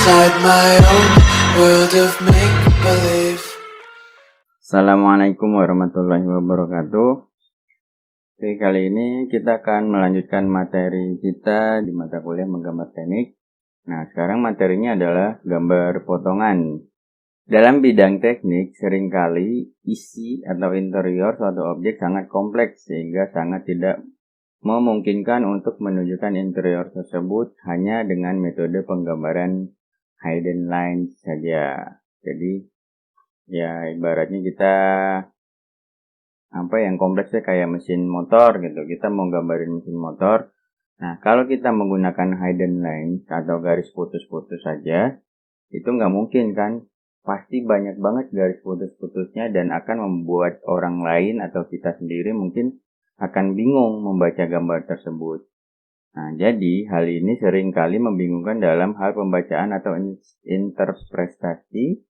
inside my own world of make-believe. Assalamualaikum warahmatullahi wabarakatuh. Oke, kali ini kita akan melanjutkan materi kita di mata kuliah menggambar teknik. Nah, sekarang materinya adalah gambar potongan. Dalam bidang teknik, seringkali isi atau interior suatu objek sangat kompleks sehingga sangat tidak memungkinkan untuk menunjukkan interior tersebut hanya dengan metode penggambaran hidden lines saja. Jadi ya ibaratnya kita yang kompleksnya kayak mesin motor gitu. Kita mau gambarin mesin motor. Nah, kalau kita menggunakan hidden lines atau garis putus-putus saja, itu nggak mungkin kan? Pasti banyak banget garis putus-putusnya dan akan membuat orang lain atau kita sendiri mungkin akan bingung membaca gambar tersebut. Nah, jadi hal ini seringkali membingungkan dalam hal pembacaan atau interpretasi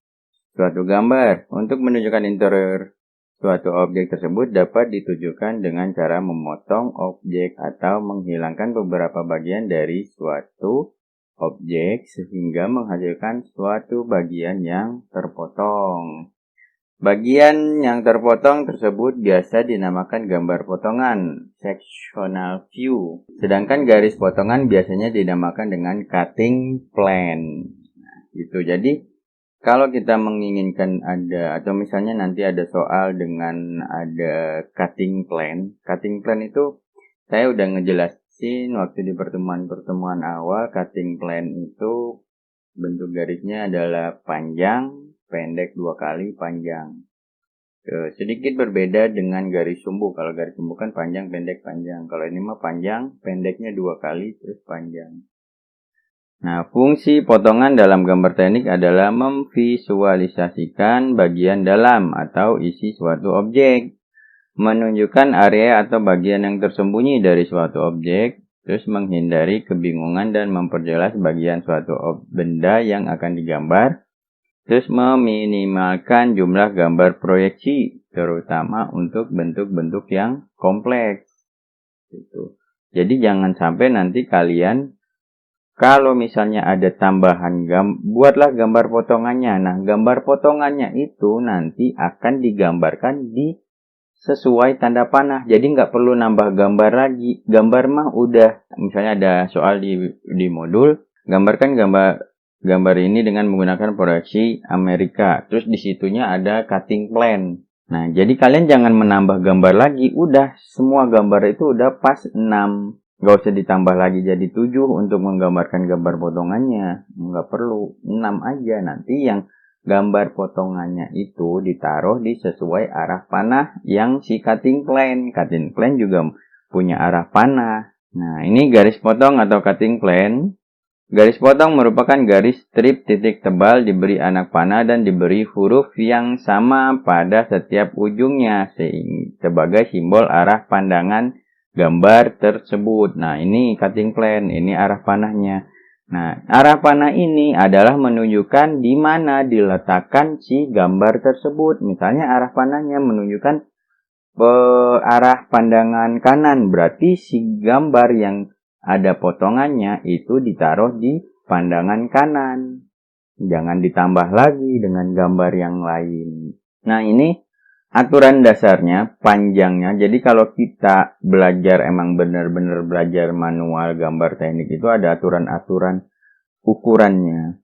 suatu gambar. Untuk menunjukkan interior suatu objek tersebut dapat ditujukan dengan cara memotong objek atau menghilangkan beberapa bagian dari suatu objek sehingga menghasilkan suatu bagian yang terpotong. Bagian yang terpotong tersebut biasa dinamakan gambar potongan, sectional view. Sedangkan garis potongan biasanya dinamakan dengan cutting plane. Nah, gitu. Jadi, kalau kita menginginkan ada, atau misalnya nanti ada soal dengan ada cutting plane. Cutting plane itu saya udah ngejelasin waktu di pertemuan awal. Cutting plane itu bentuk garisnya adalah panjang, pendek 2 kali, panjang. Sedikit berbeda dengan garis sumbu. Kalau garis sumbu kan panjang, pendek, panjang. Kalau ini mah panjang, pendeknya 2 kali, terus panjang. Nah, fungsi potongan dalam gambar teknik adalah memvisualisasikan bagian dalam atau isi suatu objek, menunjukkan area atau bagian yang tersembunyi dari suatu objek, terus menghindari kebingungan dan memperjelas bagian suatu benda yang akan digambar, terus meminimalkan jumlah gambar proyeksi, terutama untuk bentuk-bentuk yang kompleks. Gitu. Jadi jangan sampai nanti kalian, kalau misalnya ada tambahan, buatlah gambar potongannya. Nah, gambar potongannya itu nanti akan digambarkan di sesuai tanda panah. Jadi nggak perlu nambah gambar lagi. Gambar mah udah, misalnya ada soal di modul, gambarkan gambar ini dengan menggunakan proyeksi Amerika. Terus di situnya ada cutting plane. Nah, jadi kalian jangan menambah gambar lagi. Udah, semua gambar itu udah pas 6. Gak usah ditambah lagi jadi 7 untuk menggambarkan gambar potongannya. Nggak perlu, 6 aja. Nanti yang gambar potongannya itu ditaruh di sesuai arah panah yang si cutting plane. Cutting plane juga punya arah panah. Nah, ini garis potong atau cutting plane. Garis potong merupakan garis strip titik tebal diberi anak panah dan diberi huruf yang sama pada setiap ujungnya sebagai simbol arah pandangan gambar tersebut. Nah, ini cutting plane, ini arah panahnya. Nah, arah panah ini adalah menunjukkan di mana diletakkan si gambar tersebut. Misalnya arah panahnya menunjukkan arah pandangan kanan, berarti si gambar yang ada potongannya itu ditaruh di pandangan kanan. Jangan ditambah lagi dengan gambar yang lain. Nah, ini aturan dasarnya, panjangnya. Jadi kalau kita belajar, emang benar-benar belajar manual gambar teknik itu ada aturan-aturan ukurannya.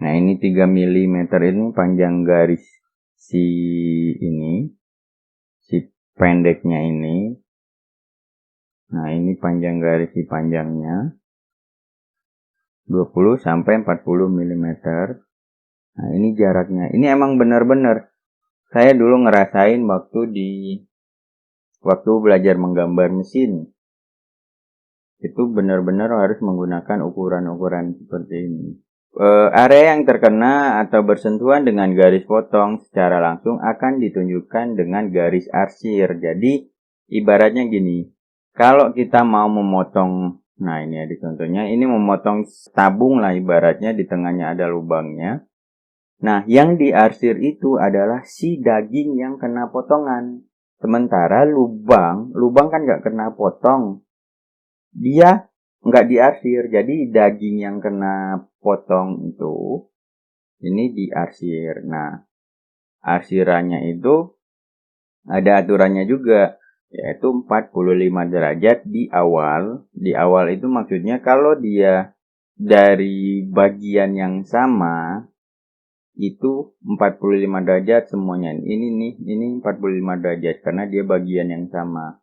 Nah, ini 3 mm ini panjang garis si pendeknya ini. Nah, ini panjang garis si panjangnya 20 sampai 40 mm. Nah, ini jaraknya. Ini emang benar-benar saya dulu ngerasain waktu belajar menggambar mesin. Itu benar-benar harus menggunakan ukuran-ukuran seperti ini. Area yang terkena atau bersentuhan dengan garis potong secara langsung akan ditunjukkan dengan garis arsir. Jadi ibaratnya gini. Kalau kita mau memotong, nah ini ada contohnya, ini memotong tabung lah ibaratnya, di tengahnya ada lubangnya. Nah, yang diarsir itu adalah si daging yang kena potongan. Sementara lubang kan nggak kena potong. Dia nggak diarsir. Jadi daging yang kena potong itu ini diarsir. Nah, arsirannya itu ada aturannya juga, yaitu 45 derajat di awal. Di awal itu maksudnya kalau dia dari bagian yang sama itu 45 derajat semuanya. Ini 45 derajat karena dia bagian yang sama.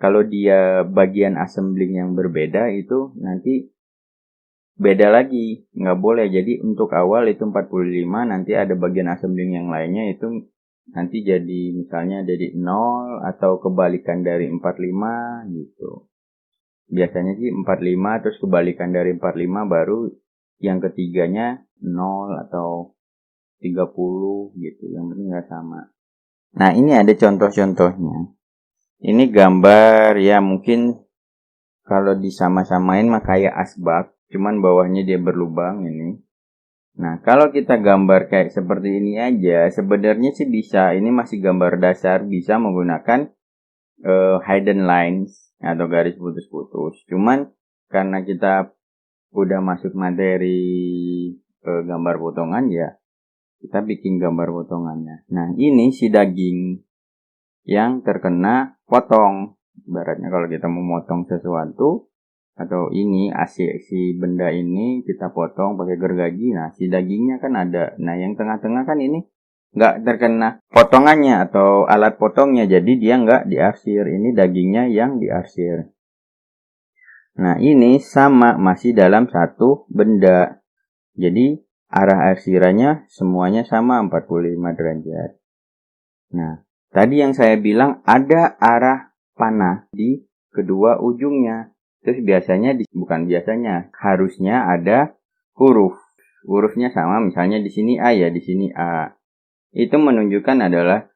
Kalau dia bagian assembling yang berbeda itu nanti beda lagi, nggak boleh. Jadi untuk awal itu 45, nanti ada bagian assembling yang lainnya itu nanti jadi misalnya jadi 0 atau kebalikan dari 45 gitu. Biasanya sih 45 terus kebalikan dari 45 baru yang ketiganya 0 atau 30 gitu. Yang penting nggak sama. Nah, ini ada contoh-contohnya. Ini gambar ya mungkin kalau disama-samain mah kayak asbak, cuman bawahnya dia berlubang ini. Nah, kalau kita gambar kayak seperti ini aja, sebenarnya sih bisa. Ini masih gambar dasar, bisa menggunakan hidden lines atau garis putus-putus. Cuman karena kita udah masuk materi gambar potongan ya, kita bikin gambar potongannya. Nah, ini si daging yang terkena potong. Ibaratnya kalau kita mau motong sesuatu atau ini si benda ini kita potong pakai gergaji, nah si dagingnya kan ada. Nah, yang tengah-tengah kan ini nggak terkena potongannya atau alat potongnya, jadi dia nggak diarsir. Ini dagingnya yang diarsir. Nah, ini sama masih dalam satu benda. Jadi arah arsirannya semuanya sama 45 derajat. Nah, tadi yang saya bilang ada arah panah di kedua ujungnya. Terus harusnya ada huruf. Hurufnya sama, misalnya di sini A ya, di sini A. Itu menunjukkan adalah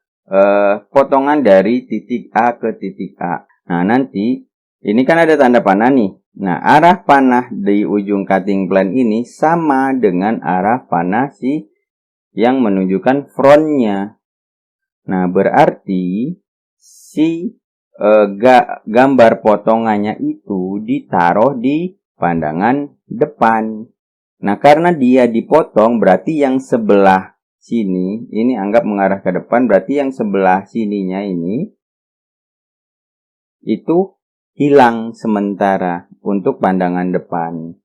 potongan dari titik A ke titik A. Nah, nanti ini kan ada tanda panah nih. Nah, arah panah di ujung cutting plane ini sama dengan arah panah si yang menunjukkan frontnya. Nah, berarti si gambar potongannya itu ditaruh di pandangan depan. Nah, karena dia dipotong, berarti yang sebelah sini, ini anggap mengarah ke depan, berarti yang sebelah sininya ini, itu hilang sementara untuk pandangan depan.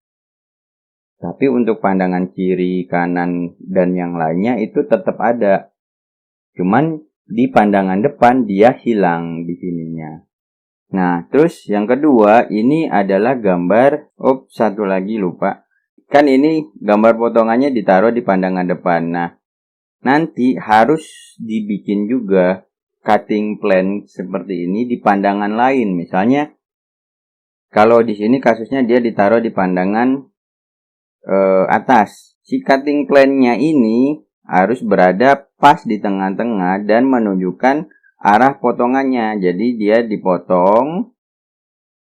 Tapi untuk pandangan kiri, kanan, dan yang lainnya itu tetap ada. Cuman di pandangan depan dia hilang di sininya. Nah, terus yang kedua ini adalah gambar, satu lagi lupa. Kan ini gambar potongannya ditaruh di pandangan depan. Nah, nanti harus dibikin juga cutting plane seperti ini di pandangan lain. Misalnya, kalau di sini kasusnya dia ditaruh di pandangan atas. Si cutting plane-nya ini harus berada pas di tengah-tengah dan menunjukkan arah potongannya. Jadi dia dipotong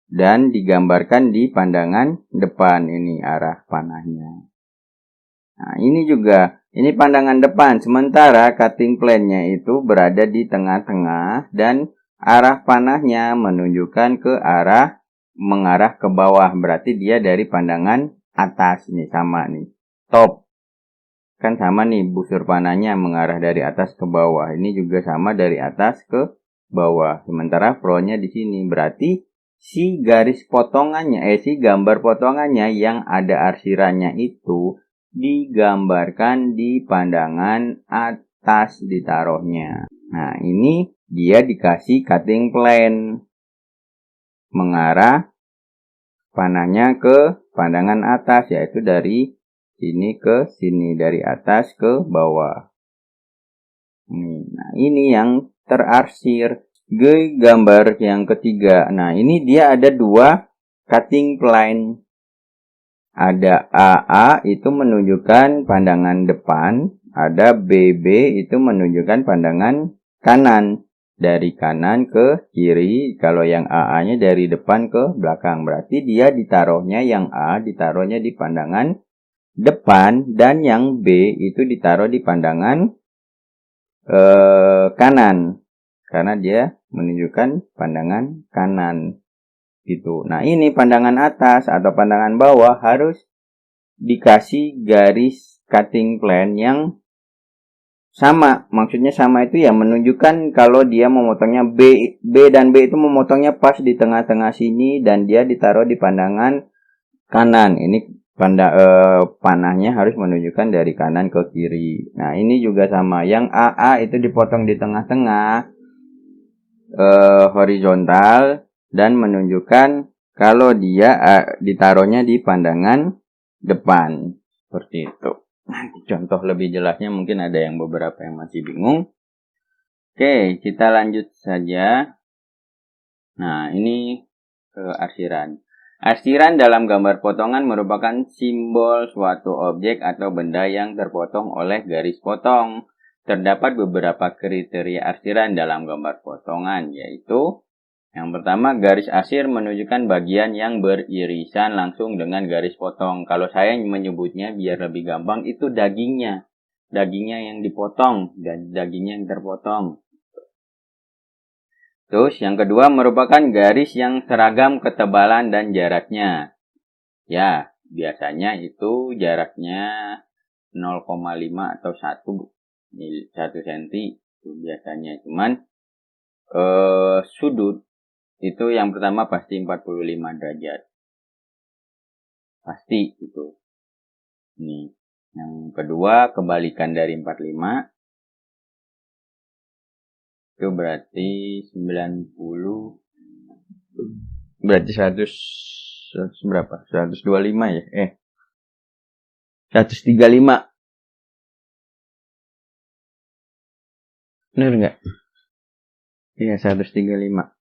dan digambarkan di pandangan depan, ini arah panahnya. Nah, ini juga, ini pandangan depan, sementara cutting plane-nya itu berada di tengah-tengah dan arah panahnya menunjukkan ke arah mengarah ke bawah. Berarti dia dari pandangan atas, nih sama nih. Top. Kan sama nih busur panahnya mengarah dari atas ke bawah. Ini juga sama dari atas ke bawah. Sementara frontnya di sini. Berarti si garis potongannya, si gambar potongannya yang ada arsirannya itu digambarkan di pandangan atas ditaruhnya. Nah, ini dia dikasih cutting plane mengarah panahnya ke pandangan atas, yaitu dari sini ke sini, dari atas ke bawah. Nah, ini yang terarsir. Gambar yang ketiga. Nah, ini dia ada dua cutting plane. Ada AA itu menunjukkan pandangan depan, ada BB itu menunjukkan pandangan kanan. Dari kanan ke kiri, kalau yang AA-nya dari depan ke belakang. Berarti dia ditaruhnya, yang A ditaruhnya di pandangan depan, dan yang B itu ditaruh di pandangan kanan. Karena dia menunjukkan pandangan kanan. gitu. Nah, ini pandangan atas atau pandangan bawah harus dikasih garis cutting plane yang sama. Maksudnya sama itu ya menunjukkan kalau dia memotongnya B dan B itu memotongnya pas di tengah-tengah sini dan dia ditaruh di pandangan kanan. Ini panahnya harus menunjukkan dari kanan ke kiri. Nah, ini juga sama. Yang AA itu dipotong di tengah-tengah horizontal dan menunjukkan kalau dia ditaruhnya di pandangan depan. Seperti itu. Nanti contoh lebih jelasnya mungkin ada yang beberapa yang masih bingung. Oke, kita lanjut saja. Nah, ini arsiran. Arsiran dalam gambar potongan merupakan simbol suatu objek atau benda yang terpotong oleh garis potong. Terdapat beberapa kriteria arsiran dalam gambar potongan, yaitu yang pertama, garis arsir menunjukkan bagian yang beririsan langsung dengan garis potong. Kalau saya menyebutnya biar lebih gampang, itu dagingnya. Dagingnya yang dipotong dan dagingnya yang terpotong. Terus yang kedua merupakan garis yang seragam ketebalan dan jaraknya. Ya, biasanya itu jaraknya 0,5 atau 1 cm itu biasanya. Cuman sudut itu yang pertama pasti 45 derajat. Pasti itu. Ini. Yang kedua kebalikan dari 45 itu berarti 90, berarti 100 berapa? 125 ya? 135. Benar nggak? Iya, 135.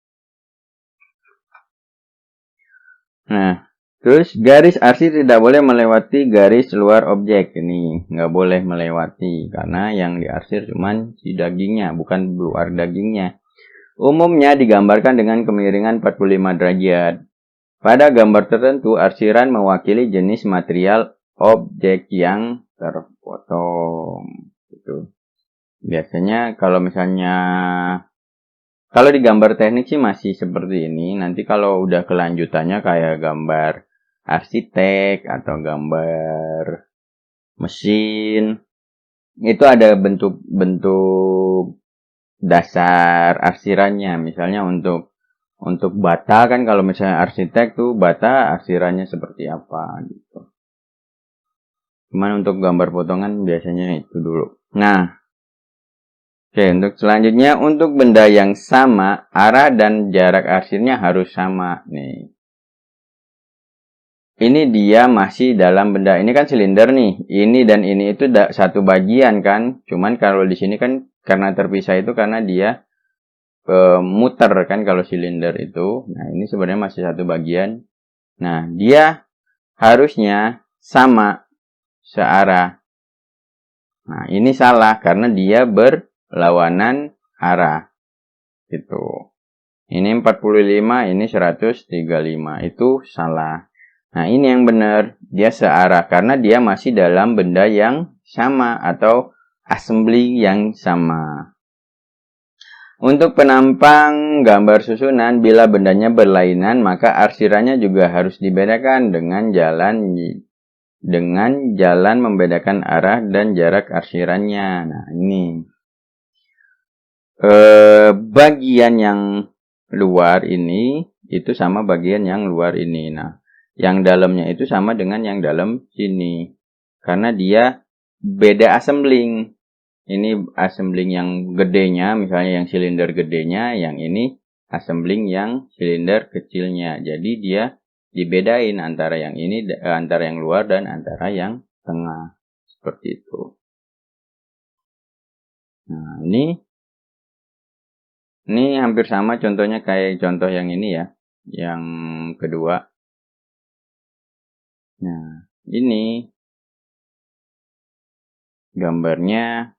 Nah, terus garis arsir tidak boleh melewati garis luar objek. Ini nggak boleh melewati karena yang diarsir cuman si dagingnya, bukan luar dagingnya. Umumnya digambarkan dengan kemiringan 45 derajat. Pada gambar tertentu, arsiran mewakili jenis material objek yang terpotong. Gitu. Biasanya kalau misalnya kalau di gambar teknik sih masih seperti ini. Nanti kalau udah kelanjutannya kayak gambar arsitek atau gambar mesin, itu ada bentuk-bentuk dasar arsirannya. Misalnya untuk bata kan kalau misalnya arsitek tuh bata arsirannya seperti apa gitu. Cuman untuk gambar potongan biasanya itu dulu. Nah, oke, untuk selanjutnya, untuk benda yang sama, arah dan jarak arsirnya harus sama. Nih. Ini dia masih dalam benda. Ini kan silinder nih. Ini dan ini itu satu bagian kan. Cuman kalau di sini kan karena terpisah itu karena dia muter kan kalau silinder itu. Nah, ini sebenarnya masih satu bagian. Nah, dia harusnya sama searah. Nah, ini salah karena dia berlawanan arah. Gitu. Ini 45, ini 135. Itu salah. Nah, ini yang benar. Dia searah karena dia masih dalam benda yang sama atau assembly yang sama. Untuk penampang gambar susunan, bila bendanya berlainan, maka arsirannya juga harus dibedakan dengan jalan membedakan arah dan jarak arsirannya. Nah, ini. Bagian yang luar ini itu sama bagian yang luar ini. Nah, yang dalamnya itu sama dengan yang dalam sini. Karena dia beda assembling. Ini assembling yang gedenya, misalnya yang silinder gedenya, yang ini assembling yang silinder kecilnya. Jadi dia dibedain antara yang ini, antara yang luar dan antara yang tengah. Seperti itu. Nah, ini hampir sama contohnya kayak contoh yang ini ya. Yang kedua. Nah, ini gambarnya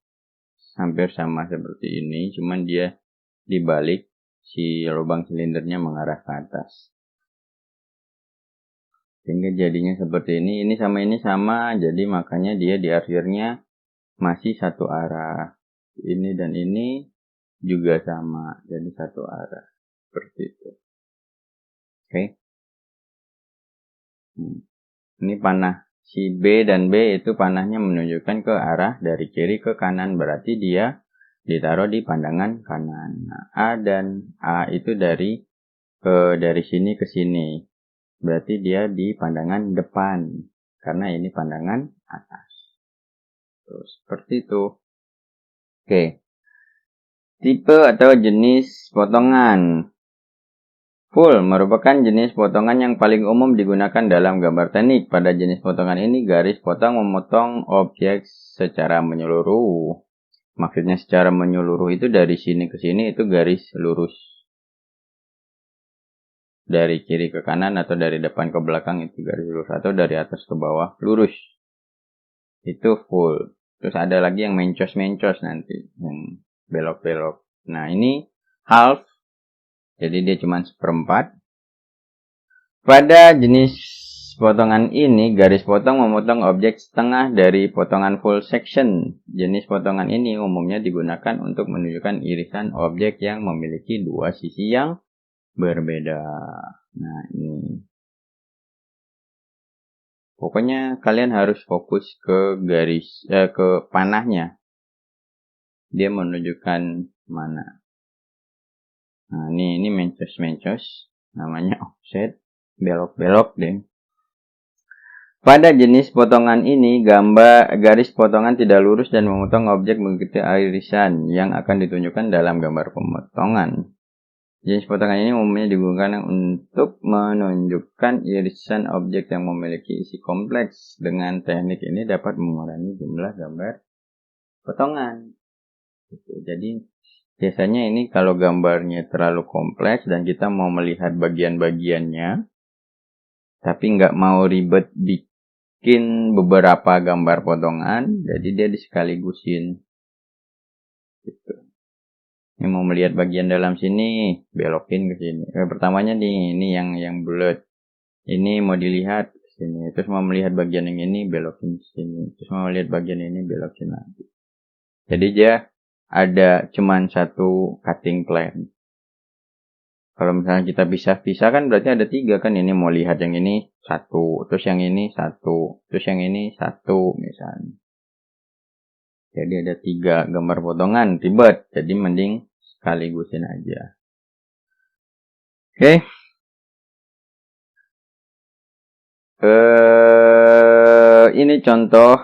hampir sama seperti ini. Cuman dia dibalik si lubang silindernya mengarah ke atas. Sehingga jadinya seperti ini. Ini sama. Jadi makanya dia di akhirnya masih satu arah. Ini dan ini juga sama. Jadi satu arah. Seperti itu. Oke. Ini panah si B dan B itu panahnya menunjukkan ke arah dari kiri ke kanan, berarti dia ditaruh di pandangan kanan. Nah, A dan A itu dari sini ke sini, berarti dia di pandangan depan karena ini pandangan atas. Terus seperti itu. Oke. Tipe atau jenis potongan. Full merupakan jenis potongan yang paling umum digunakan dalam gambar teknik. Pada jenis potongan ini, garis potong memotong objek secara menyeluruh. Maksudnya secara menyeluruh itu dari sini ke sini itu garis lurus. Dari kiri ke kanan atau dari depan ke belakang itu garis lurus. Atau dari atas ke bawah lurus. Itu full. Terus ada lagi yang mencos-mencos nanti. Yang belok-belok. Nah ini half. Jadi dia cuma seperempat. Pada jenis potongan ini, garis potong memotong objek setengah dari potongan full section. Jenis potongan ini umumnya digunakan untuk menunjukkan irisan objek yang memiliki dua sisi yang berbeda. Nah ini. Pokoknya kalian harus fokus ke ke panahnya. Dia menunjukkan mana. Nah, ini mencos-mencos, namanya offset, belok-belok deh. Pada jenis potongan ini, garis potongan tidak lurus dan memotong objek mengikuti irisan yang akan ditunjukkan dalam gambar pemotongan. Jenis potongan ini umumnya digunakan untuk menunjukkan irisan objek yang memiliki isi kompleks. Dengan teknik ini dapat mengurangi jumlah gambar potongan. Jadi biasanya ini kalau gambarnya terlalu kompleks dan kita mau melihat bagian-bagiannya, tapi nggak mau ribet bikin beberapa gambar potongan, jadi dia disekaligusin. Gitu. Ini mau melihat bagian dalam sini, belokin ke sini. Pertamanya ini yang bulat. Ini mau dilihat ke sini. Terus mau melihat bagian yang ini, belokin ke sini. Terus mau melihat bagian ini, belokin lagi. Jadi dia ada cuman satu cutting plan. Kalau misalnya kita pisah-pisah kan berarti ada 3 kan. Ini mau lihat yang ini 1, terus yang ini 1, terus yang ini 1 misalnya. Jadi ada 3 gambar potongan, ribet. Jadi mending sekaligusin aja. Oke. Ini contoh.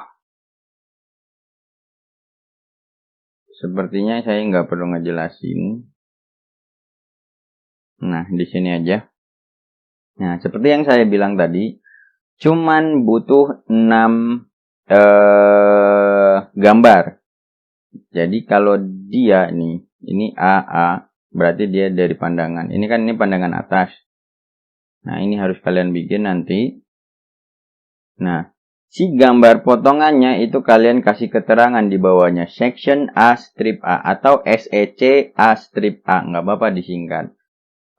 Sepertinya saya nggak perlu ngejelasin. Nah, di sini aja. Nah, seperti yang saya bilang tadi, cuman butuh 6 gambar. Jadi kalau dia nih, ini AA, berarti dia dari pandangan. Ini kan ini pandangan atas. Nah, ini harus kalian bikin nanti. Nah, si gambar potongannya itu kalian kasih keterangan di bawahnya. Section A strip A atau SEC A strip A. Nggak apa-apa disingkat.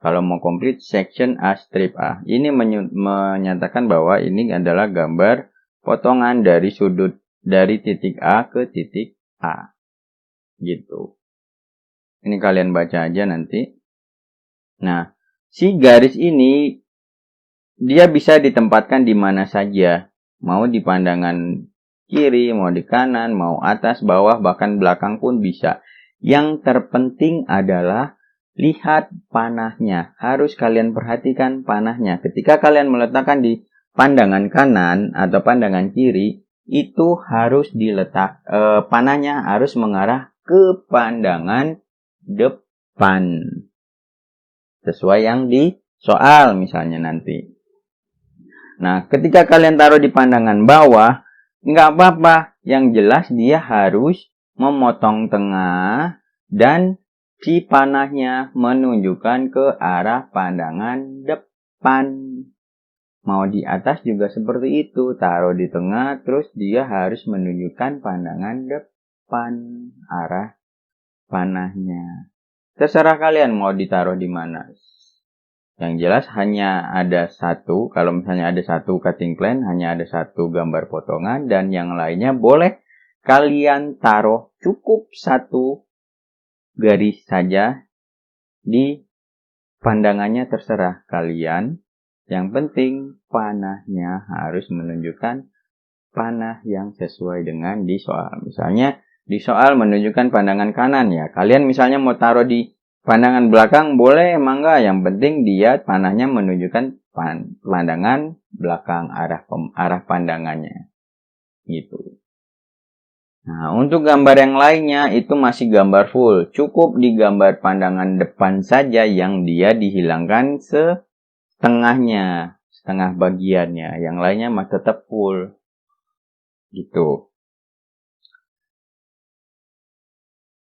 Kalau mau komplit, section A strip A. Ini menyatakan bahwa ini adalah gambar potongan dari sudut dari titik A ke titik A. Gitu. Ini kalian baca aja nanti. Nah, si garis ini dia bisa ditempatkan di mana saja. Mau di pandangan kiri, mau di kanan, mau atas, bawah, bahkan belakang pun bisa. Yang terpenting adalah lihat panahnya. Harus kalian perhatikan panahnya. Ketika kalian meletakkan di pandangan kanan atau pandangan kiri, itu harus panahnya harus mengarah ke pandangan depan. Sesuai yang di soal misalnya nanti. Nah, ketika kalian taruh di pandangan bawah, nggak apa-apa. Yang jelas dia harus memotong tengah dan si panahnya menunjukkan ke arah pandangan depan. Mau di atas juga seperti itu. Taruh di tengah, terus dia harus menunjukkan pandangan depan. Arah panahnya. Terserah kalian mau ditaruh di mana. Yang jelas hanya ada satu, kalau misalnya ada satu cutting plan, hanya ada satu gambar potongan, dan yang lainnya boleh kalian taruh cukup satu garis saja di pandangannya terserah kalian. Yang penting panahnya harus menunjukkan panah yang sesuai dengan di soal. Misalnya di soal menunjukkan pandangan kanan ya. Kalian misalnya mau taruh di pandangan belakang boleh emang enggak. Yang penting dia panahnya menunjukkan pandangan belakang, arah pandangannya. Gitu. Nah, untuk gambar yang lainnya itu masih gambar full. Cukup di gambar pandangan depan saja yang dia dihilangkan setengahnya, setengah bagiannya. Yang lainnya masih tetap full. Gitu.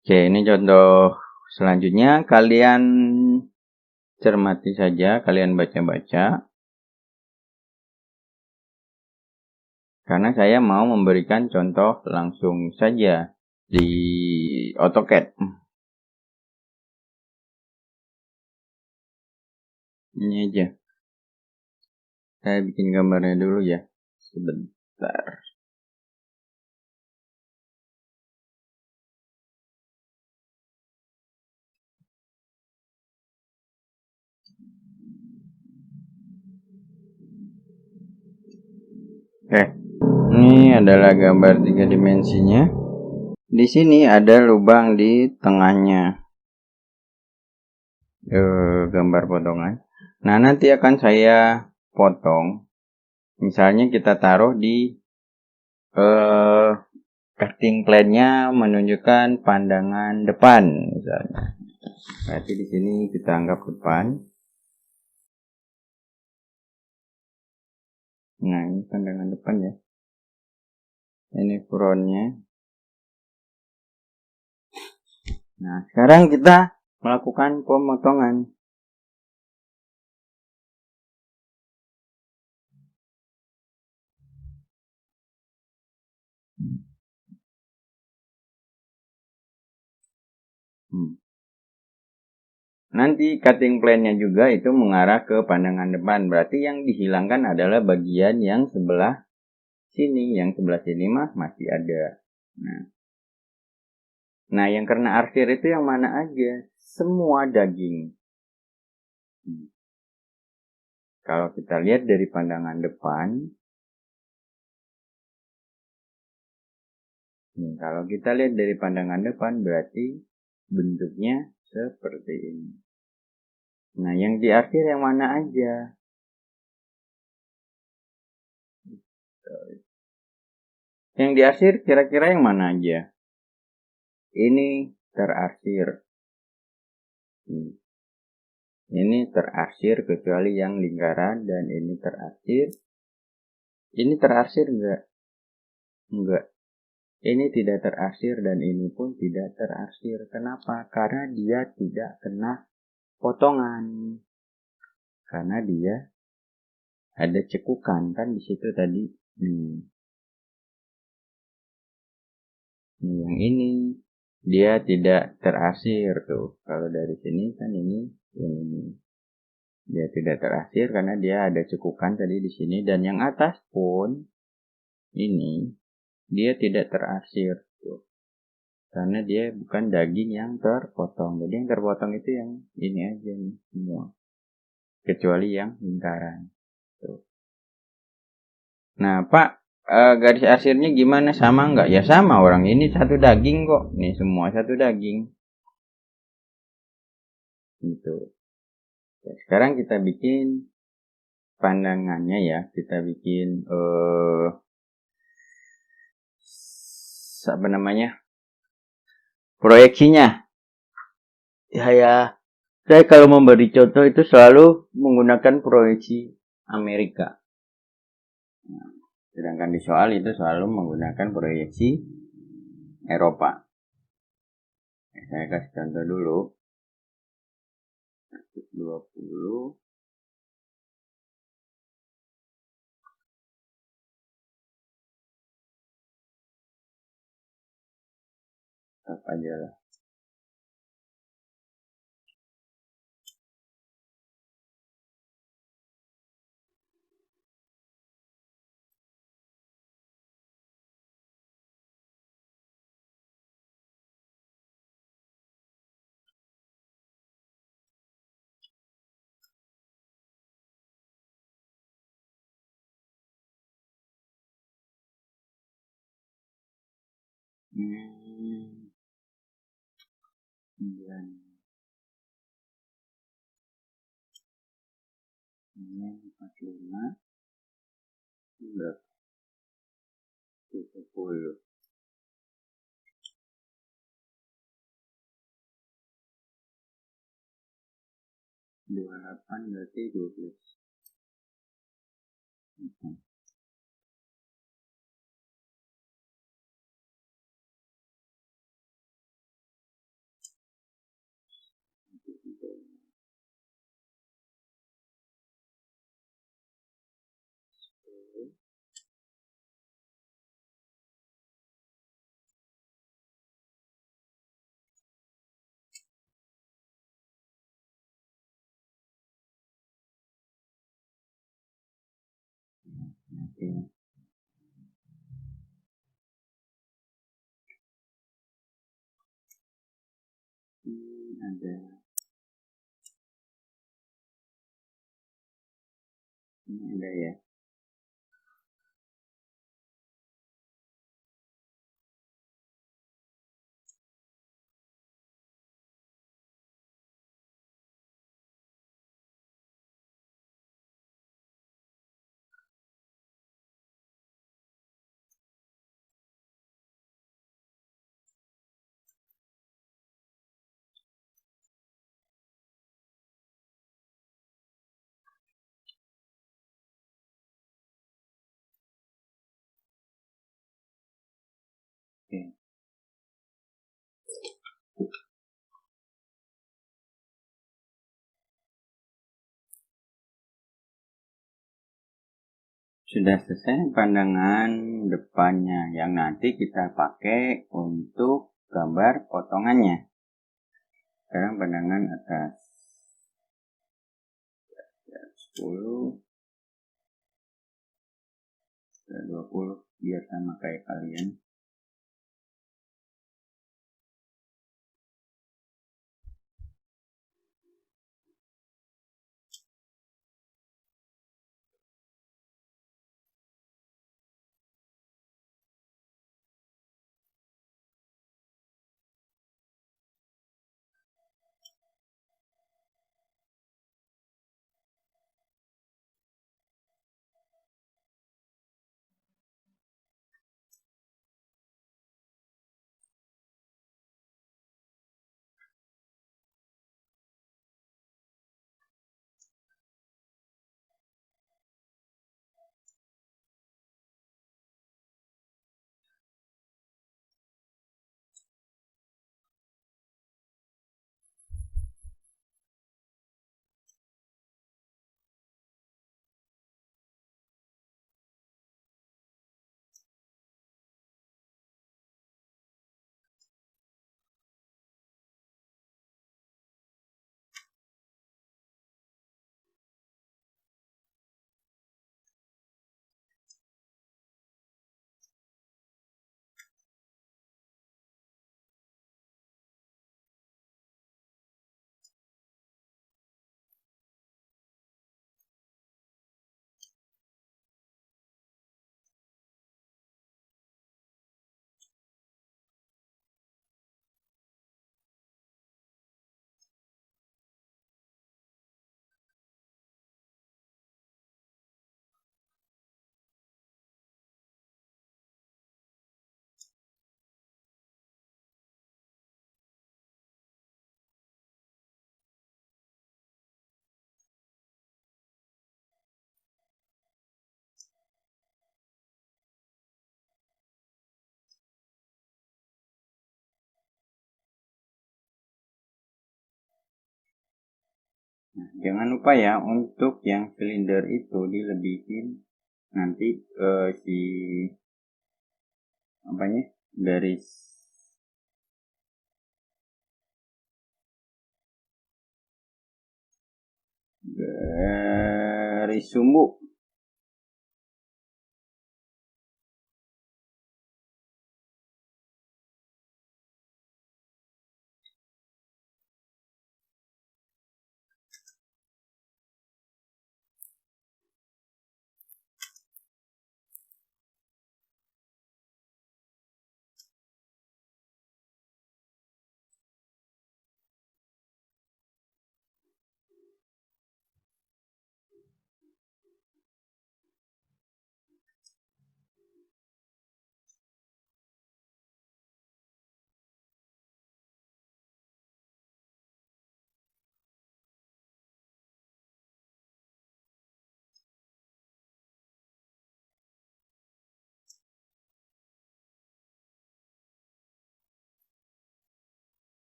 Oke, ini contoh selanjutnya. Kalian cermati saja, kalian baca-baca. Karena saya mau memberikan contoh langsung saja di AutoCAD. Ini aja. Saya bikin gambarnya dulu ya. Sebentar. Oke. Ini adalah gambar 3 dimensinya. Di sini ada lubang di tengahnya. Gambar potongan. Nah, nanti akan saya potong. Misalnya kita taruh di cutting plane-nya menunjukkan pandangan depan misalnya. Berarti di sini kita anggap depan. Nah, ini pandangan depan ya. Ini front-nya. Nah, sekarang kita melakukan pemotongan. Nanti cutting plane-nya juga itu mengarah ke pandangan depan. Berarti yang dihilangkan adalah bagian yang sebelah sini. Yang sebelah sini mah masih ada. Nah, yang kena arsir itu yang mana aja? Semua daging. Kalau kita lihat dari pandangan depan. Kalau kita lihat dari pandangan depan berarti bentuknya seperti ini. Nah, yang diarsir yang mana aja? Yang diarsir kira-kira yang mana aja? Ini terarsir. Ini terarsir kecuali yang lingkaran dan ini terarsir. Ini terarsir enggak? Enggak. Ini tidak terarsir dan ini pun tidak terarsir. Kenapa? Karena dia tidak kena potongan. Karena dia ada cekukan kan di situ tadi. Yang ini dia tidak terarsir tuh. Kalau dari sini kan ini dia tidak terarsir karena dia ada cekukan tadi di sini dan yang atas pun ini dia tidak terarsir tuh. Karena dia bukan daging yang terpotong. Jadi yang terpotong itu yang ini aja nih semua. Kecuali yang lingkaran. Tuh. Nah, Pak, garis arsirnya gimana? Sama nggak? Ya sama, orang ini satu daging kok. Ini semua satu daging. Gitu. Ya, sekarang kita bikin pandangannya ya. Kita bikin apa namanya? Proyeksinya. Saya kalau memberi contoh itu selalu menggunakan proyeksi Amerika. Sedangkan di soal itu selalu menggunakan proyeksi Eropa. Saya kasih contoh dulu. 20 apa aja lah. 9 45 berapa? 70 28 berarti 12. Oke. Ada ini ada ya. Oke. Sudah selesai pandangan depannya yang nanti kita pakai untuk gambar potongannya. Sekarang pandangan atas 10 20 biar sama kayak kalian. Nah, jangan lupa ya untuk yang silinder itu dilebihin nanti si apanya garis sumbu.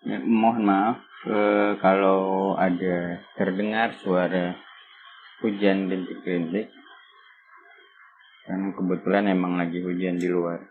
Ya, mohon maaf kalau ada terdengar suara hujan rintik-rintik, karena kebetulan emang lagi hujan di luar.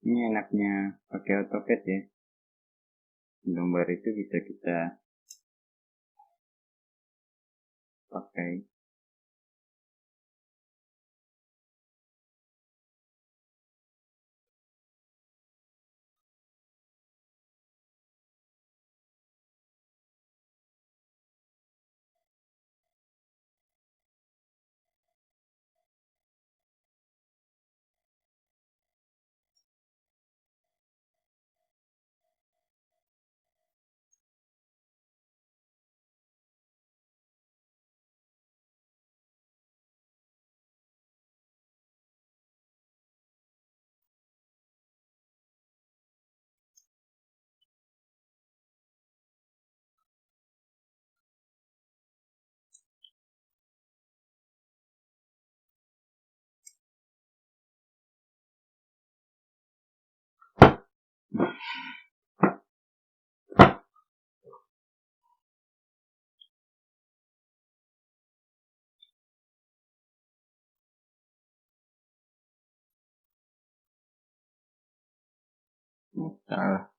Ini enaknya pakai AutoCAD ya. Gambar itu bisa kita pakai. Salah.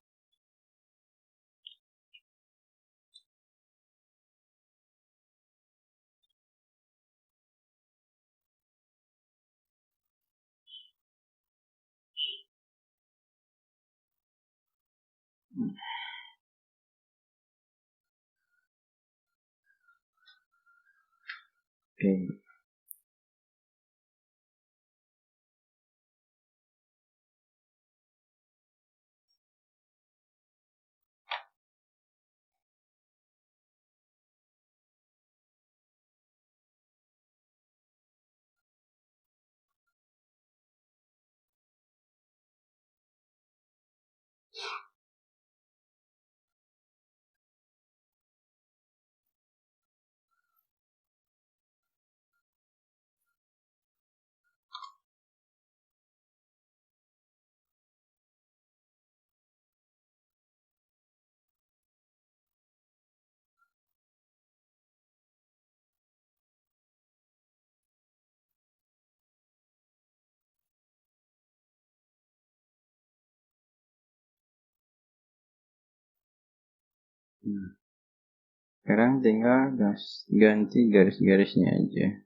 Oke. Nah, sekarang tinggal ganti garis-garisnya aja.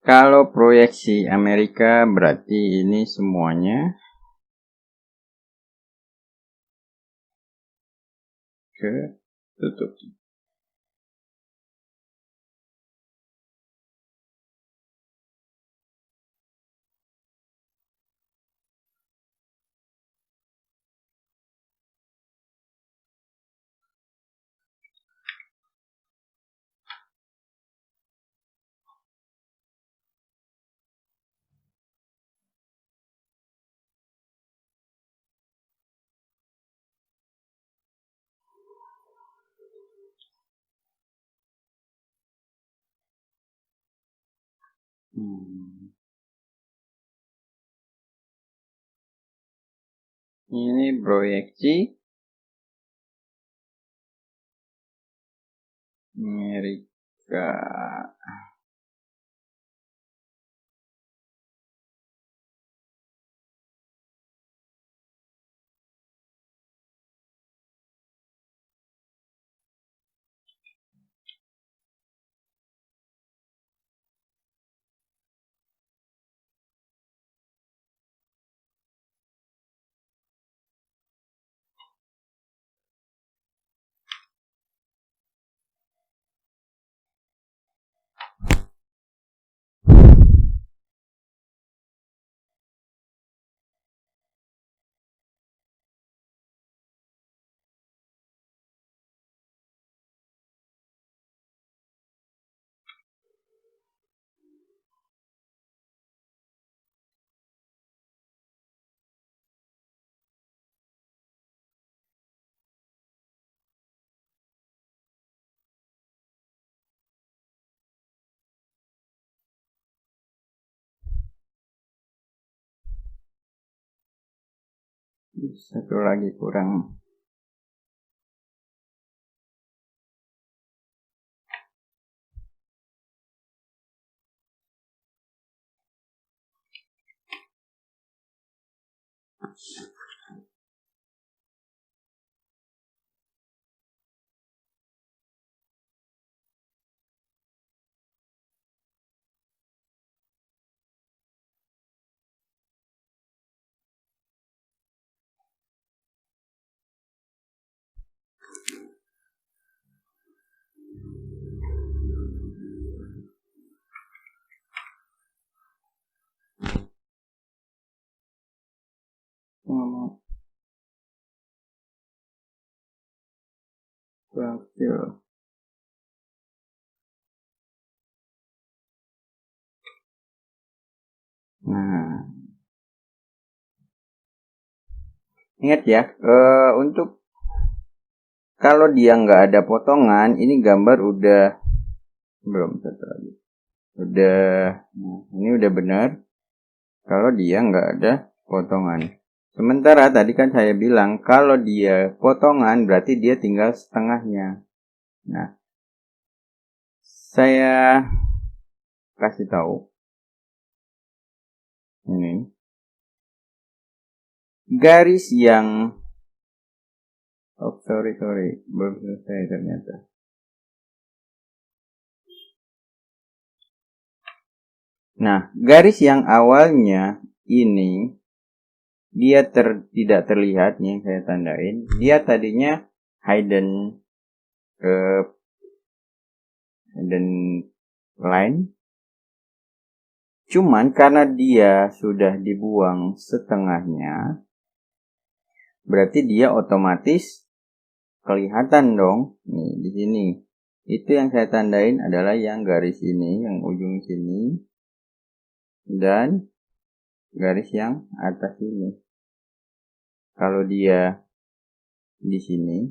Kalau proyeksi Amerika berarti ini semuanya ke tutup. Ini proyeksi Amerika. Satu lagi kurang. Wakil. Nah, ingat ya, untuk kalau dia nggak ada potongan, ini gambar udah belum satu lagi. Ini udah benar. Kalau dia nggak ada potongan. Sementara tadi kan saya bilang kalau dia potongan berarti dia tinggal setengahnya. Nah, saya kasih tahu ini garis yang sorry belum selesai ternyata. Nah, garis yang awalnya ini dia tidak terlihat nih, yang saya tandain. Dia tadinya hidden line. Cuman karena dia sudah dibuang setengahnya, berarti dia otomatis kelihatan dong. Nih di sini. Itu yang saya tandain adalah yang garis ini, yang ujung sini, dan garis yang atas ini. Kalau dia di sini,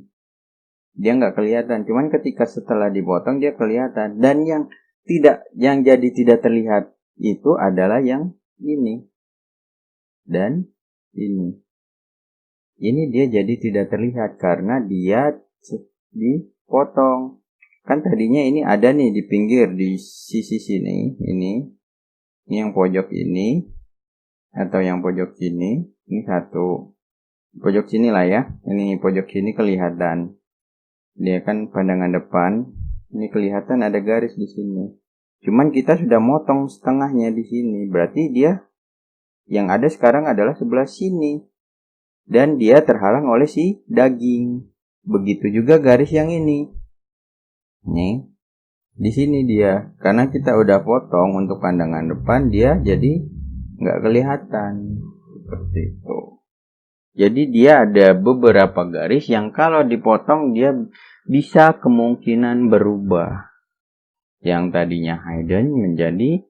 dia nggak kelihatan. Cuman ketika setelah dipotong dia kelihatan. Dan yang jadi tidak terlihat itu adalah yang ini dan ini. Ini dia jadi tidak terlihat karena dia dipotong. Kan tadinya ini ada nih di pinggir di sisi sini, ini yang pojok ini atau yang pojok sini, ini satu. Pojok sini lah ya. Ini pojok sini kelihatan. Dia kan pandangan depan. Ini kelihatan ada garis di sini. Cuman kita sudah motong setengahnya di sini. Berarti dia yang ada sekarang adalah sebelah sini. Dan dia terhalang oleh si daging. Begitu juga garis yang ini. Nih, di sini dia. Karena kita udah potong untuk pandangan depan, dia jadi nggak kelihatan. Seperti itu. Jadi dia ada beberapa garis yang kalau dipotong dia bisa kemungkinan berubah. Yang tadinya hidden menjadi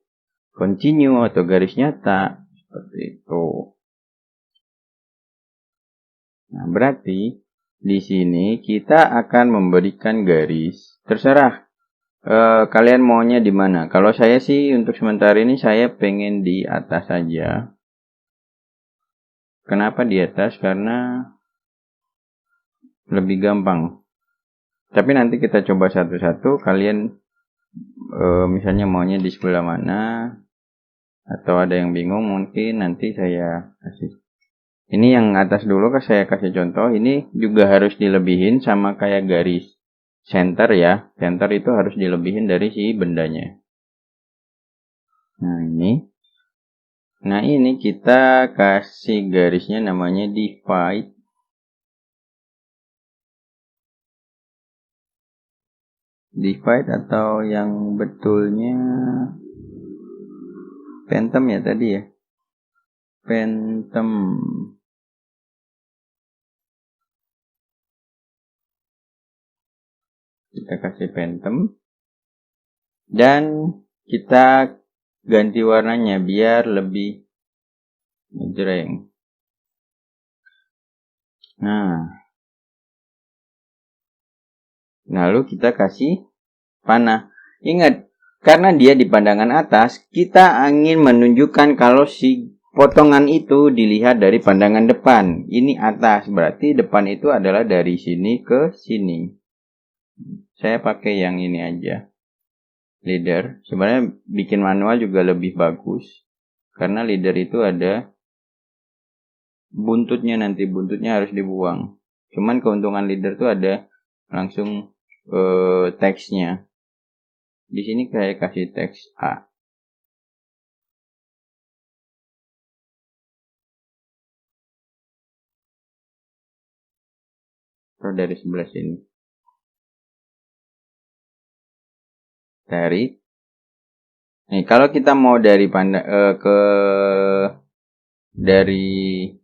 continue atau garis nyata. Seperti itu. Nah, berarti di sini kita akan memberikan garis. Terserah kalian maunya di mana. Kalau saya sih untuk sementara ini saya pengen di atas saja. Kenapa di atas? Karena lebih gampang. Tapi nanti kita coba satu-satu. Kalian misalnya maunya di sebelah mana, atau ada yang bingung mungkin nanti saya kasih. Ini yang atas dulu saya kasih contoh. Ini juga harus dilebihin sama kayak garis center ya. Center itu harus dilebihin dari si bendanya. Nah ini. Nah ini kita kasih garisnya namanya divide. Divide atau yang betulnya phantom ya tadi ya. Phantom. Kita kasih phantom. Dan kita ganti warnanya biar lebih ngejreng. Nah. Lalu kita kasih panah. Ingat, karena dia di pandangan atas, kita ingin menunjukkan kalau si potongan itu dilihat dari pandangan depan. Ini atas, berarti depan itu adalah dari sini ke sini. Saya pakai yang ini aja. Leader. Sebenarnya bikin manual juga lebih bagus. Karena leader itu ada buntutnya, nanti buntutnya harus dibuang. Cuman keuntungan leader itu ada langsung teksnya. Di sini saya kasih teks A. Terus dari sebelah sini. Tarik. Nih, kalau kita mau dari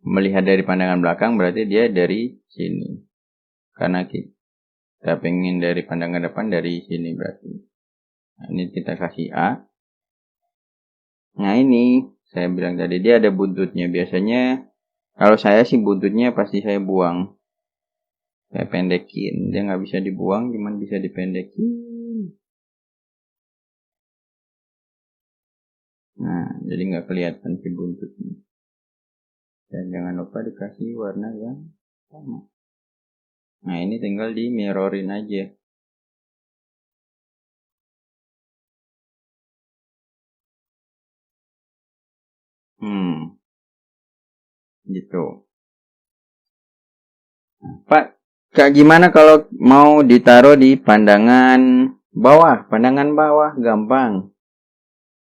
melihat dari pandangan belakang berarti dia dari sini. Karena kita pengen dari pandangan depan dari sini berarti. Nah, ini kita kasih A. Nah, ini saya bilang tadi dia ada buntutnya. Biasanya kalau saya sih buntutnya pasti saya buang. Saya pendekin. Dia nggak bisa dibuang, cuman bisa dipendekin. Nah, jadi nggak kelihatan si buntutnya. Dan jangan lupa dikasih warna yang sama. Nah, ini tinggal di mirrorin aja. Gitu. Pak, Kak gimana kalau mau ditaruh di pandangan bawah? Pandangan bawah gampang.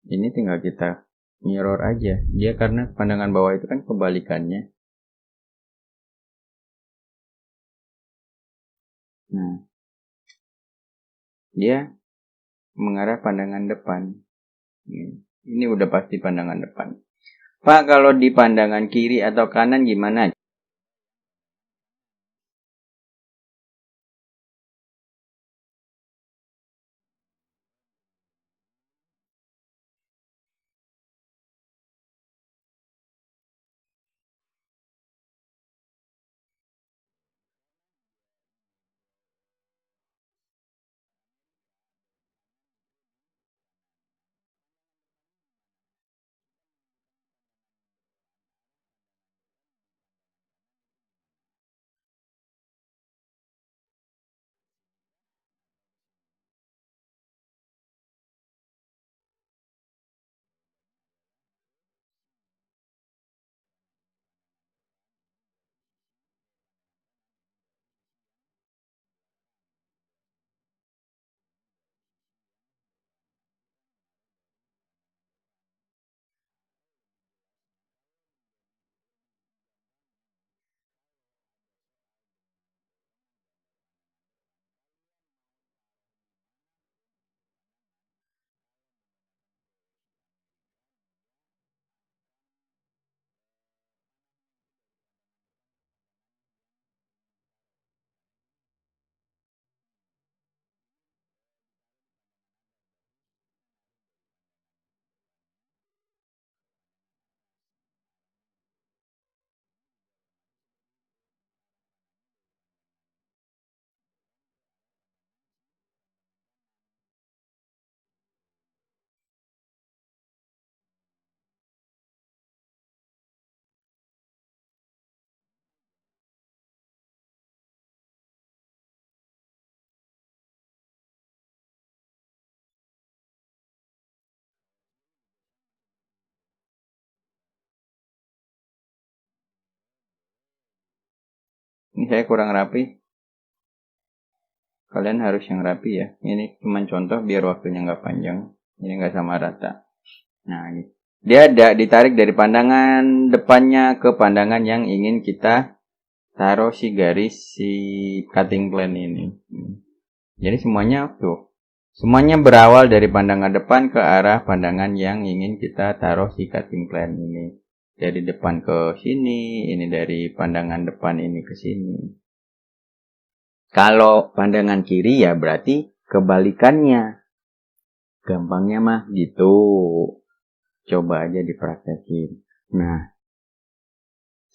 Ini tinggal kita mirror aja. Dia karena pandangan bawah itu kan kebalikannya. Nah, dia mengarah pandangan depan. Ini udah pasti pandangan depan. Pak, kalau di pandangan kiri atau kanan gimana? saya kurang rapi. Kalian harus yang rapi ya. Ini cuma contoh biar waktunya nggak panjang. Ini nggak sama rata. Nah, ini. Dia ditarik dari pandangan depannya ke pandangan yang ingin kita taruh si garis si cutting plane ini. Jadi semuanya tuh. Semuanya berawal dari pandangan depan ke arah pandangan yang ingin kita taruh si cutting plane ini. Dari depan ke sini, ini dari pandangan depan ini ke sini. Kalau pandangan kiri ya berarti kebalikannya. Gampangnya mah gitu. Coba aja dipraktekin. Nah,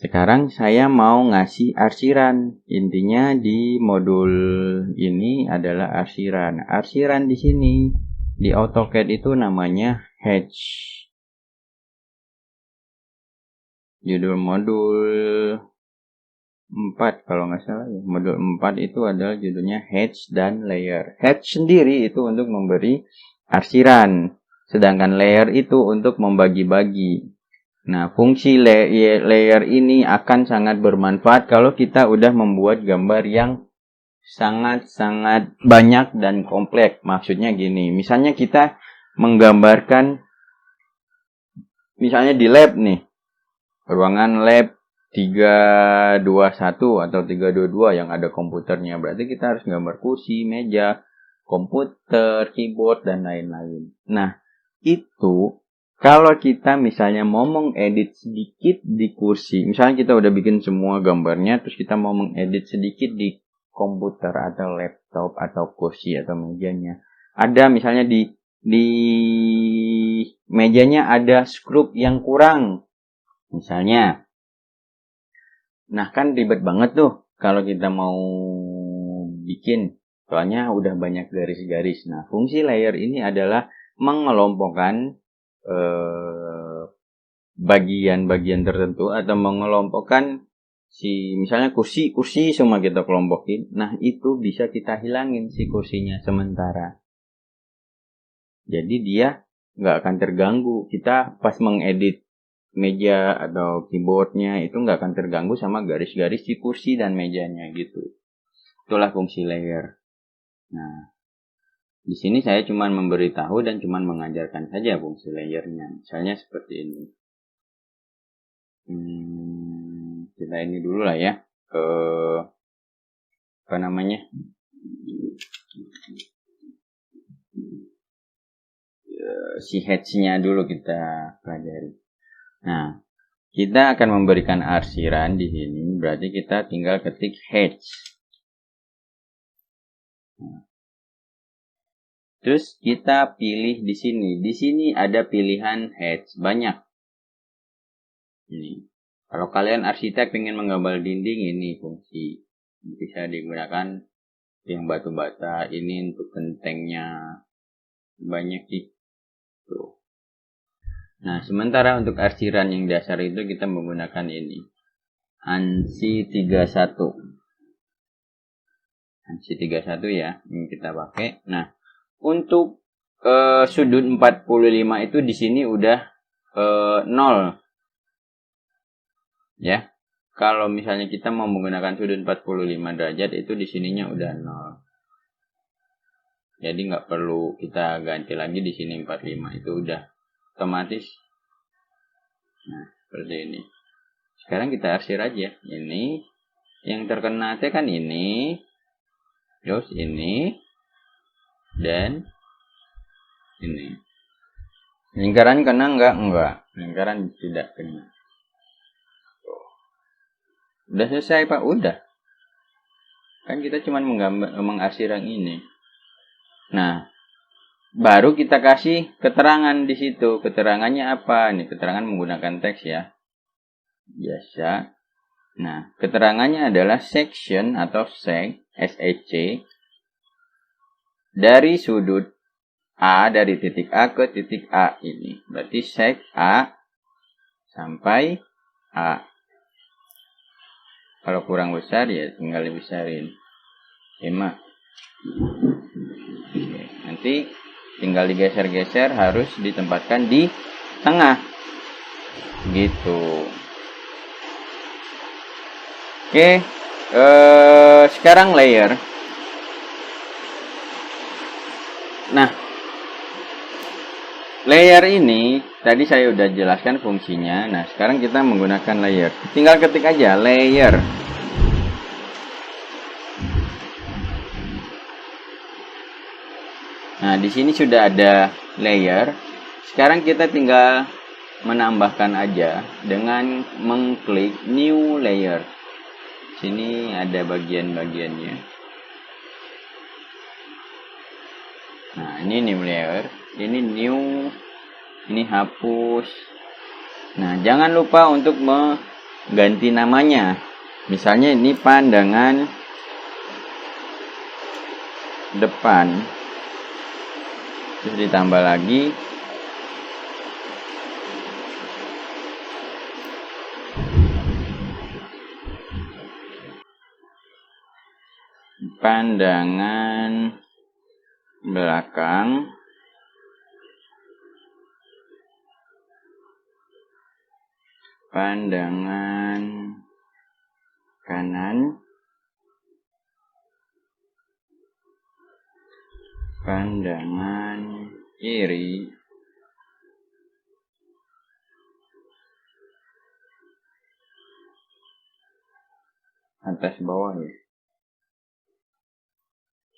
sekarang saya mau ngasih arsiran. Intinya di modul ini adalah arsiran. Arsiran di sini di AutoCAD itu namanya hatch. Judul modul 4 kalau nggak salah ya. Modul 4 itu adalah judulnya hatch dan layer. Hatch sendiri itu untuk memberi arsiran. Sedangkan layer itu untuk membagi-bagi. Nah, fungsi layer ini akan sangat bermanfaat kalau kita udah membuat gambar yang sangat-sangat banyak dan kompleks. Maksudnya gini, misalnya kita menggambarkan, misalnya di lab nih, ruangan lab 321 atau 322 yang ada komputernya. Berarti kita harus gambar kursi, meja, komputer, keyboard, dan lain-lain. Nah, itu kalau kita misalnya mau mengedit sedikit di kursi, misalnya kita udah bikin semua gambarnya, terus kita mau mengedit sedikit di komputer atau laptop atau kursi atau mejanya. Ada misalnya di mejanya ada skrup yang kurang, misalnya. Nah kan ribet banget tuh kalau kita mau bikin, soalnya udah banyak garis-garis. Nah fungsi layer ini adalah mengelompokkan bagian-bagian tertentu atau mengelompokkan misalnya kursi semua kita kelompokin. Nah itu bisa kita hilangin si kursinya sementara. Jadi dia nggak akan terganggu. Kita pas mengedit meja atau keyboardnya itu nggak akan terganggu sama garis-garis di kursi dan mejanya gitu. Itulah fungsi layer. Nah di sini saya cuma memberitahu dan cuma mengajarkan saja fungsi layernya. Misalnya seperti ini. Kita ini dulu lah ya. Apa namanya? Si hatch-nya dulu kita pelajari. Nah, kita akan memberikan arsiran di sini. Berarti kita tinggal ketik hatch. Nah. Terus kita pilih di sini. Di sini ada pilihan hatch banyak. Ini. Kalau kalian arsitek ingin menggambar dinding, ini fungsi. Bisa digunakan yang batu bata. Ini untuk gentengnya. Banyak sih. Tuh. Nah, sementara untuk arsiran yang dasar itu kita menggunakan ini. ANSI 31. ANSI 31 ya. Ini kita pakai. Nah. Untuk sudut 45 itu di sini udah 0. Ya. Kalau misalnya kita mau menggunakan sudut 45 derajat itu di sininya udah 0. Jadi nggak perlu kita ganti lagi di sini 45 itu udah otomatis. Nah, seperti ini. Sekarang kita arsir aja. Ini yang terkena kan ini. Terus ini. Dan ini. Lingkaran kena enggak? Lingkaran tidak kena. Udah selesai Pak? Udah. Kan kita cuma mengarsir yang ini. Nah, baru kita kasih keterangan di situ. Keterangannya apa? Ini keterangan menggunakan teks ya. Biasa. Nah, keterangannya adalah section atau sec, SEC. Dari sudut A, dari titik A ke titik A ini. Berarti sec A sampai A. Kalau kurang besar ya tinggal dibesarin. 5. Nanti tinggal digeser-geser, harus ditempatkan di tengah. Gitu. Oke. Sekarang layer. Nah, layer ini tadi saya udah jelaskan fungsinya. Nah, sekarang kita menggunakan layer. Tinggal ketik aja layer. Nah, di sini sudah ada layer. Sekarang kita tinggal menambahkan aja dengan mengklik new layer. Sini ada bagian-bagiannya. Nah, ini new layer, ini new, ini hapus. Nah, jangan lupa untuk mengganti namanya. Misalnya ini pandangan depan. Terus ditambah lagi pandangan belakang, pandangan kanan, pandangan kiri, atas bawah ya.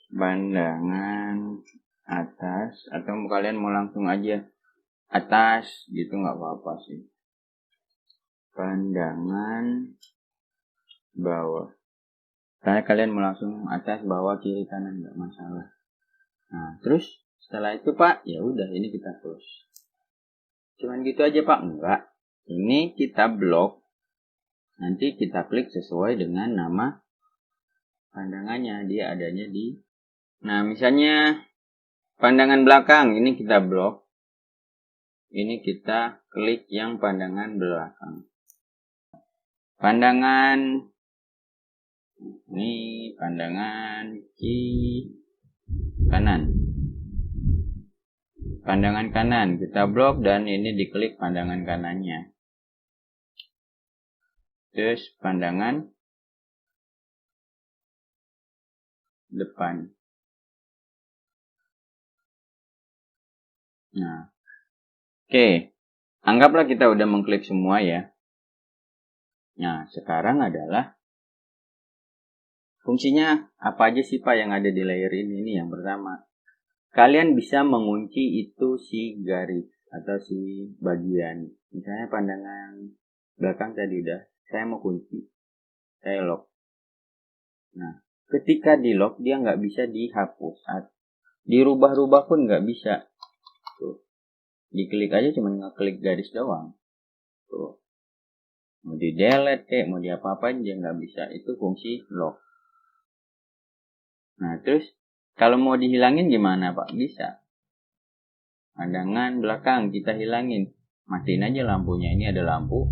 Pandangan atas, atau kalian mau langsung aja atas gitu nggak apa-apa sih. Pandangan bawah. Karena kalian mau langsung atas, bawah, kiri, kanan nggak masalah. Nah, terus setelah itu Pak, ya udah ini kita close. Cuman gitu aja Pak? Enggak. Ini kita blok. Nanti kita klik sesuai dengan nama pandangannya. Dia adanya di. Nah, misalnya pandangan belakang ini kita blok. Ini kita klik yang pandangan belakang. Pandangan ini pandangan kanan. Pandangan kanan kita blok dan ini diklik pandangan kanannya. Terus pandangan depan. Nah, oke. Anggaplah kita udah mengklik semua ya. Nah, sekarang adalah fungsinya apa aja sih Pak yang ada di layer ini? Ini yang pertama. Kalian bisa mengunci itu si garis atau si bagian. Misalnya pandangan belakang tadi udah, saya mau kunci. Saya lock. Nah, ketika di lock dia nggak bisa dihapus. Dirubah-rubah pun nggak bisa. Tuh. Diklik aja cuma ngeklik garis doang. Tuh. Mau di delete kayak mau diapa-apain dia nggak bisa. Itu fungsi lock. Nah, terus kalau mau dihilangin gimana Pak? Bisa. Pandangan belakang kita hilangin. Matiin aja lampunya. Ini ada lampu.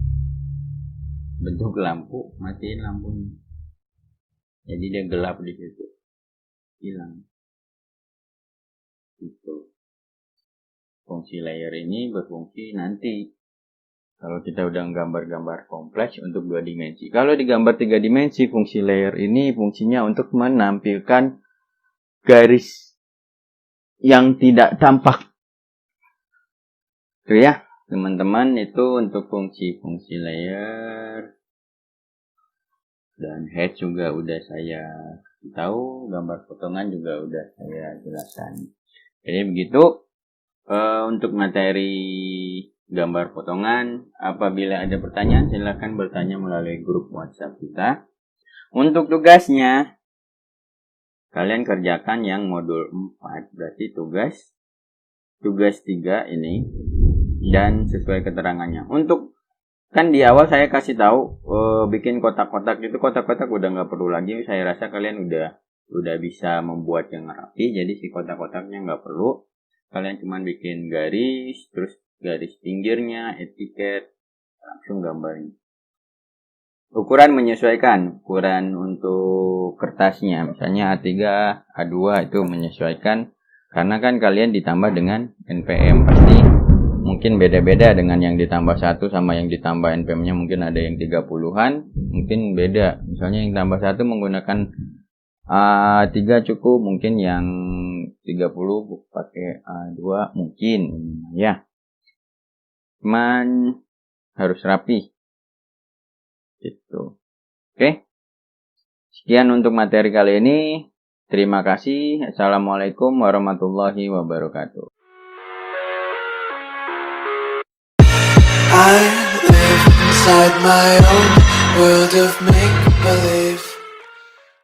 Bentuk lampu. Matiin lampunya. Jadi dia gelap di situ. Hilang. Itu. Fungsi layer ini berfungsi nanti kalau kita udah gambar-gambar kompleks untuk 2 dimensi. Kalau di gambar 3 dimensi, fungsi layer ini fungsinya untuk menampilkan garis yang tidak tampak. Itu ya, teman-teman, itu untuk fungsi-fungsi layer. Dan head juga udah saya tahu, gambar potongan juga udah saya jelaskan. Jadi begitu. Untuk materi gambar potongan, apabila ada pertanyaan silakan bertanya melalui grup WhatsApp kita. Untuk tugasnya, kalian kerjakan yang modul 4, berarti tugas 3 ini, dan sesuai keterangannya. Untuk kan di awal saya kasih tahu bikin kotak-kotak itu, kotak-kotak udah nggak perlu lagi. Saya rasa kalian udah bisa membuat yang rapi, jadi si kotak-kotaknya nggak perlu. Kalian cuma bikin garis, terus garis pinggirnya, etiket, langsung gambarin. Ukuran menyesuaikan, ukuran untuk kertasnya, misalnya A3, A2 itu menyesuaikan, karena kan kalian ditambah dengan NPM, pasti mungkin beda-beda dengan yang ditambah 1 sama yang ditambah npm-nya, mungkin ada yang 30-an, mungkin beda. Misalnya yang tambah 1 menggunakan 3 cukup, mungkin yang 30 pakai A2 mungkin ya. Cuman harus rapi. Gitu. Oke. Sekian untuk materi kali ini. Terima kasih. Assalamualaikum warahmatullahi wabarakatuh. I live inside my own world of make